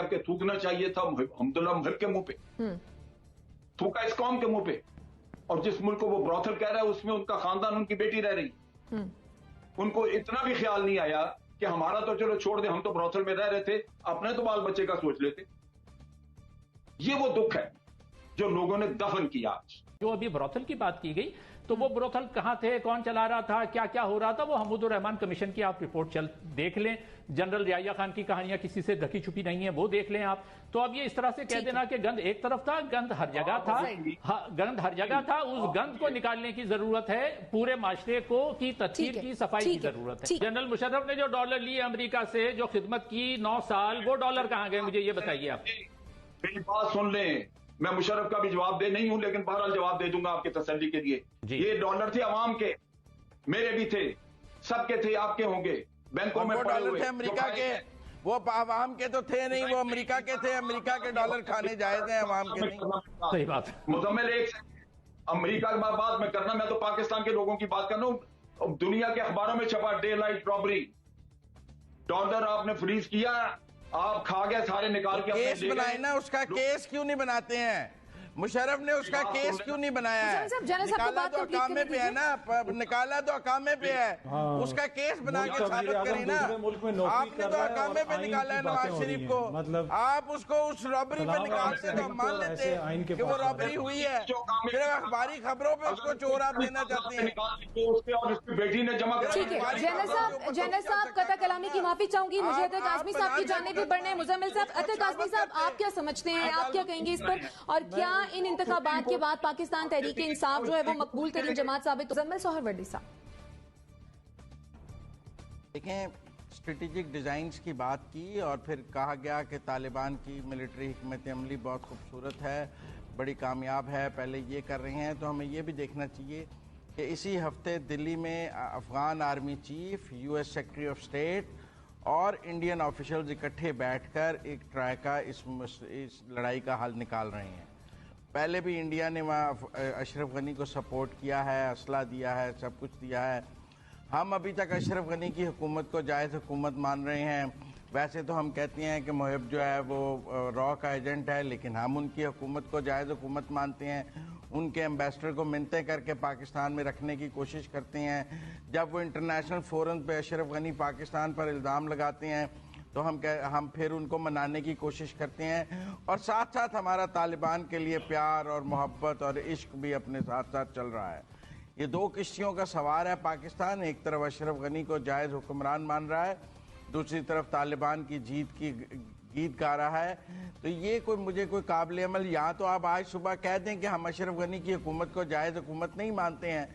जबकि थूकना चाहिए था अब्दुल्ला मुहिब के मुंह पे, थूका इस कौम के मुंह पे। और जिस मुल्क को वो ब्रॉथल कह रहा है उसमें उनका खानदान, उनकी बेटी रह रही, उनको इतना भी ख्याल नहीं आया कि हमारा तो चलो छोड़ दे, हम तो ब्रॉथल में रह रहे थे, अपने तो बाल बच्चे का सोच लेते। ये वो दुख है जो लोगों ने दफन किया। आज जो अभी ब्रॉथल की बात की गई, तो वो ब्रॉथल कहां थे, कौन चला रहा था, क्या क्या हो रहा था, वो हमीदुर रहमान कमीशन की आप रिपोर्ट देख लें। जनरल रियाया खान की कहानियां किसी से ढकी छुपी नहीं है, वो देख लें आप। तो अब ये इस तरह से कह देना कि गंद एक तरफ था, गंद हर जगह था, गंद हर जगह था, उस गंद को निकालने की जरूरत है। पूरे माशरे को की तस्वीर की सफाई की जरूरत है। जनरल मुशर्रफ ने जो डॉलर लिए अमेरिका से, जो खिदमत की 9 साल, वो डॉलर कहां गए, मुझे ये बताइए आप। मेरी बात सुन लें, मैं मुशर्रफ का भी जवाब दे नहीं हूं, लेकिन बहरहाल जवाब दे दूंगा आपके तसल्ली के लिए। ये डॉलर थे अवाम के, मेरे भी थे, सबके थे, आपके होंगे, बैंकों में पड़े हुए। अमेरिका के वो अवाम के तो थे नहीं, वो अमेरिका के थे। अमेरिका के डॉलर खाने जायज हैं, अवाम के नहीं। सही बात। मुजम्मिल एक अमेरिका की बात मैं करना, मैं तो पाकिस्तान के लोगों की बात कर रहा हूं। दुनिया के अखबारों में छपा डे लाइट रॉबरी, डॉलर आपने फ्रीज किया, आप खा गए सारे निकाल के। केस बनाए ना, उसका केस क्यों नहीं बनाते हैं? मुशर्रफ ने उसका केस क्यों नहीं बनाया है? निकाला तो अकामे पे है ना, निकाला तो अकामे पे है, उसका केस बना के साबित करें ना। आपने तो अकामे पे निकाला है नवाज शरीफ को, मतलब आप उसको उस रॉबरी पे निकालते तो हम मान लेते कि वो रॉबरी हुई है। फिर अखबारी खबरों पे उसको चोर आप देना चाहते हैं। बेटी ने जमा किया। जैनब साहब कता कलामी की माफी चाहूंगी, मुझे अतर काज़मी साहब की जाने भी बढ़ने। मुजम्मिल साहब, अतर काज़मी साहब, आप क्या समझते हैं, आप क्या कहेंगे इस पर, और क्या इन इंतखाबात के बाद पाकिस्तान तहरीक इंसाफ जो है वो मकबूल तरीन जमात साबित? मुजम्मिल सोहरवर्दी साहब देखें, स्ट्रेटेजिक डिज़ाइंस की बात की और फिर कहा गया कि तालिबान की मिलिट्री हिकमत अमली बहुत खूबसूरत है, बड़ी कामयाब है, पहले ये कर रहे हैं। तो हमें ये भी देखना चाहिए कि इसी हफ्ते दिल्ली में Afghan army chief, US secretary of state और इंडियन ऑफिशियल्स इकट्ठे बैठकर एक ट्राइका इस लड़ाई का हल निकाल रहे हैं। पहले भी इंडिया ने वहाँ अशरफ गनी को सपोर्ट किया है, असला दिया है, सब कुछ दिया है। हम अभी तक अशरफ गनी की हुकूमत को जायज़ हुकूमत मान रहे हैं। वैसे तो हम कहते हैं कि मुहिब जो है वो रॉ का एजेंट है, लेकिन हम उनकी हुकूमत को जायज़ हुकूमत मानते हैं। उनके एम्बेसडर को मिन्नतें करके पाकिस्तान में रखने की कोशिश करते हैं। जब वो इंटरनेशनल फोरम पे अशरफ गनी पाकिस्तान पर इल्ज़ाम लगाते हैं तो हम फिर उनको मनाने की कोशिश करते हैं, और साथ साथ हमारा तालिबान के लिए प्यार और मोहब्बत और इश्क भी अपने साथ साथ चल रहा है। ये दो किश्तियों का सवार है पाकिस्तान। एक तरफ अशरफ गनी को जायज़ हुक्मरान मान रहा है, दूसरी तरफ तालिबान की जीत की गीत गा रहा है। तो ये मुझे कोई काबिल अमल, या तो आप आज सुबह कह दें कि हम अशरफ गनी की हुकूमत को जायज़ हुकूमत नहीं मानते हैं,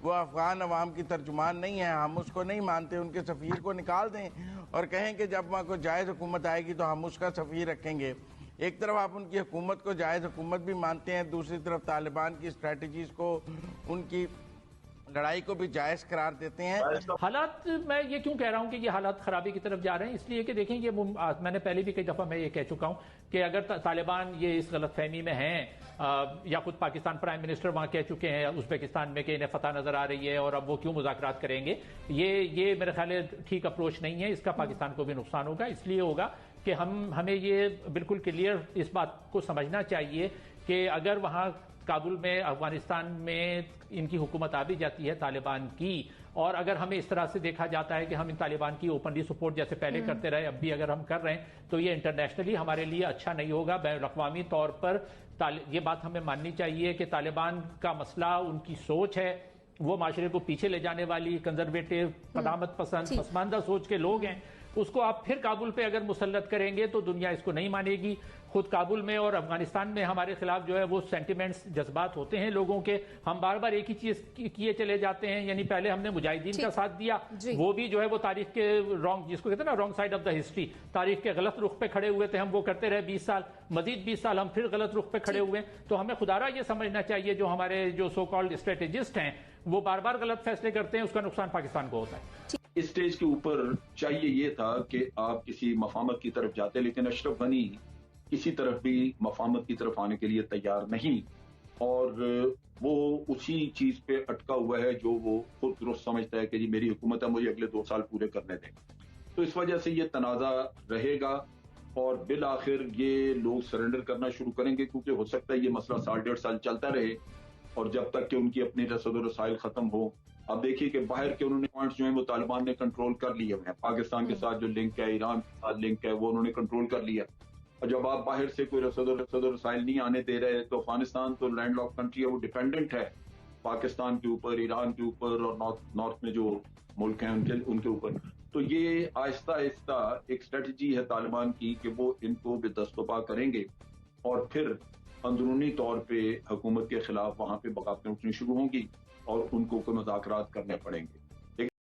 वो अफगान अवाम की तर्जुमान नहीं है, हम उसको नहीं मानते, उनके सफ़ीर को निकाल दें और कहें कि जब वहाँ को जायज़ हुकूमत आएगी तो हम उसका सफ़ीर रखेंगे। एक तरफ आप उनकी हुकूमत को जायज़ हुकूमत भी मानते हैं, दूसरी तरफ तालिबान की स्ट्रेटजीज़ को, उनकी लड़ाई को भी जायज़ करार देते हैं। हालात, मैं ये क्यों कह रहा हूं कि ये हालात खराबी की तरफ जा रहे हैं, इसलिए कि देखें ये मैंने पहले भी कई दफ़ा मैं ये कह चुका हूं कि अगर तालिबान ये इस गलतफहमी में हैं, या खुद पाकिस्तान प्राइम मिनिस्टर वहां कह चुके हैं उज़्बेकिस्तान में कि इन्हें फतह नजर आ रही है और अब वो क्यों मुज़ाकरात करेंगे, ये मेरे ख्याल है ठीक अप्रोच नहीं है। इसका पाकिस्तान को भी नुकसान होगा। इसलिए होगा कि हमें ये बिल्कुल क्लियर इस बात को समझना चाहिए कि अगर वहां काबुल में, अफगानिस्तान में इनकी हुकूमत आ भी जाती है तालिबान की, और अगर हमें इस तरह से देखा जाता है कि हम इन तालिबान की ओपनली सपोर्ट जैसे पहले करते रहे, अब भी अगर हम कर रहे हैं, तो ये इंटरनेशनली हमारे लिए अच्छा नहीं होगा। बैन अक़वामी तौर पर ये बात हमें माननी चाहिए कि तालिबान का मसला उनकी सोच है, वो माशरे को पीछे ले जाने वाली कंजर्वेटिव, कदामत पसंद, पसमानदा सोच के लोग हैं। उसको आप फिर काबुल पे अगर मुसल्लत करेंगे तो दुनिया इसको नहीं मानेगी। खुद काबुल में और अफगानिस्तान में हमारे खिलाफ जो है वो सेंटिमेंट्स, जज्बात होते हैं लोगों के। हम बार बार एक ही चीज किए चले जाते हैं, यानी पहले हमने मुजाहिदीन का साथ दिया, वो भी जो है वो तारीख के रॉन्ग, जिसको कहते हैं ना wrong side of the history, तारीख के गलत रुख पे खड़े हुए थे हम, वो करते रहे 20 साल, मजीद 20 साल हम फिर गलत रुख पे खड़े हुए। तो हमें खुदारा ये समझना चाहिए जो हमारे जो सो कॉल्ड स्ट्रेटेजिस्ट हैं वो बार बार गलत फैसले करते हैं, उसका नुकसान पाकिस्तान को होता है। इस स्टेज के ऊपर चाहिए ये था कि आप किसी मफामत की तरफ जाते, लेकिन अशरफ गनी किसी तरफ भी मफामत की तरफ आने के लिए तैयार नहीं, और वो उसी चीज पे अटका हुआ है जो वो खुद दुरुस्त समझता है कि जी मेरी हुकूमत है, मुझे अगले 2 साल पूरे करने दें। तो इस वजह से ये तनाज़ा रहेगा, اور بالآخر یہ لوگ سرنڈر کرنا شروع کریں گے، کیونکہ ہو سکتا ہے یہ مسئلہ 1.5 سال چلتا رہے اور جب تک کہ ان کی اپنی رسد و رسائل ختم ہو. اب دیکھیے کہ باہر کے انہوں نے پوائنٹس جو ہیں وہ طالبان نے کنٹرول کر لیے ہیں. پاکستان کے ساتھ جو لنک ہے، ایران کے ساتھ لنک ہے، وہ انہوں نے کنٹرول کر لیا. اور جب آپ باہر سے کوئی رسد و رسائل نہیں آنے دے رہے تو افغانستان تو لینڈ لاک کنٹری ہے، وہ ڈیپینڈنٹ ہے پاکستان کے اوپر، ایران کے اوپر اور نارتھ میں جو ملک ہیں ان کے اوپر. تو یہ آہستہ آہستہ ایک اسٹریٹجی ہے طالبان کی کہ وہ ان کو بے دست و پا کریں گے اور پھر اندرونی طور پہ حکومت کے خلاف وہاں پہ بغاوتیں اٹھنی شروع ہوں گی اور ان کو کوئی مذاکرات کرنے پڑیں گے.